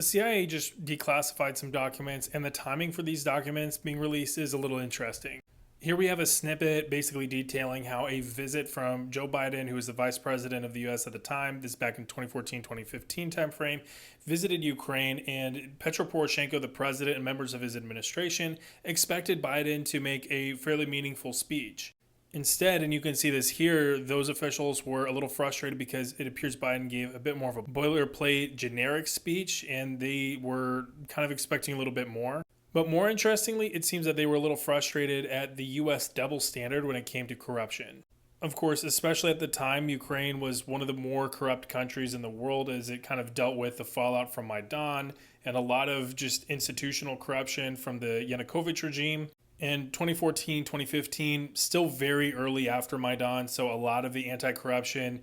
The CIA just declassified some documents, and the timing for these documents being released is a little interesting. Here we have a snippet basically detailing how a visit from Joe Biden, who was the vice president of the US at the time, this is back in 2014-2015 timeframe, visited Ukraine, and Petro Poroshenko, the president, and members of his administration expected Biden to make a fairly meaningful speech. Instead, and you can see this here, those officials were a little frustrated because it appears Biden gave a bit more of a boilerplate generic speech, and they were kind of expecting a little bit more. But more interestingly, it seems that they were a little frustrated at the US double standard when it came to corruption. Of course, especially at the time, Ukraine was one of the more corrupt countries in the world as it kind of dealt with the fallout from Maidan and a lot of just institutional corruption from the Yanukovych regime. In 2014, 2015, still very early after Maidan, so a lot of the anti-corruption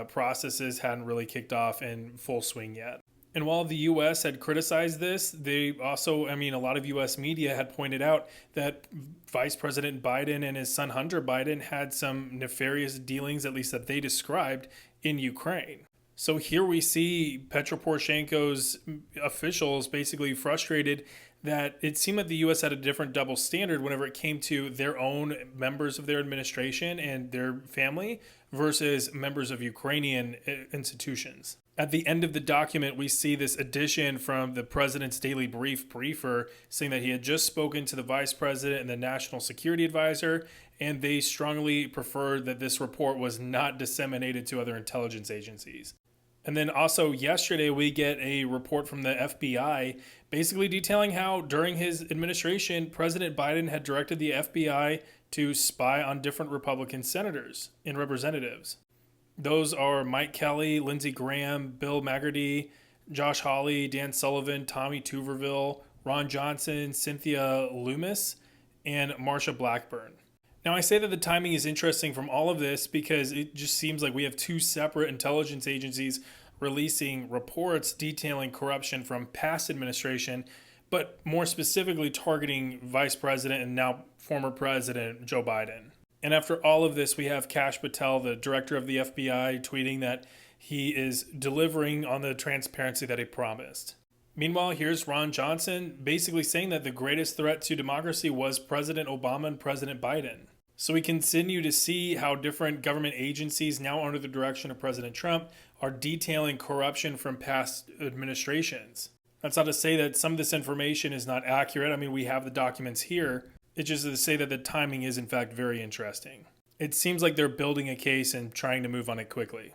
processes hadn't really kicked off in full swing yet. And while the US had criticized this, they also, a lot of US media had pointed out that Vice President Biden and his son Hunter Biden had some nefarious dealings, at least that they described, in Ukraine. So here we see Petro Poroshenko's officials basically frustrated that it seemed like the US had a different double standard whenever it came to their own members of their administration and their family versus members of Ukrainian institutions. At the end of the document, we see this addition from the president's daily briefer saying that he had just spoken to the vice president and the national security advisor, and they strongly preferred that this report was not disseminated to other intelligence agencies. And then also yesterday, we get a report from the FBI basically detailing how during his administration, President Biden had directed the FBI to spy on different Republican senators and representatives. Those are Mike Kelly, Lindsey Graham, Bill Magerty, Josh Hawley, Dan Sullivan, Tommy Tuberville, Ron Johnson, Cynthia Loomis, and Marsha Blackburn. Now, I say that the timing is interesting from all of this because it just seems like we have two separate intelligence agencies releasing reports detailing corruption from past administration, but more specifically targeting Vice President and now former President Joe Biden. And after all of this, we have Kash Patel, the director of the FBI, tweeting that he is delivering on the transparency that he promised. Meanwhile, here's Ron Johnson basically saying that the greatest threat to democracy was President Obama and President Biden. So we continue to see how different government agencies, now under the direction of President Trump, are detailing corruption from past administrations. That's not to say that some of this information is not accurate. We have the documents here. It's just to say that the timing is, in fact, very interesting. It seems like they're building a case and trying to move on it quickly.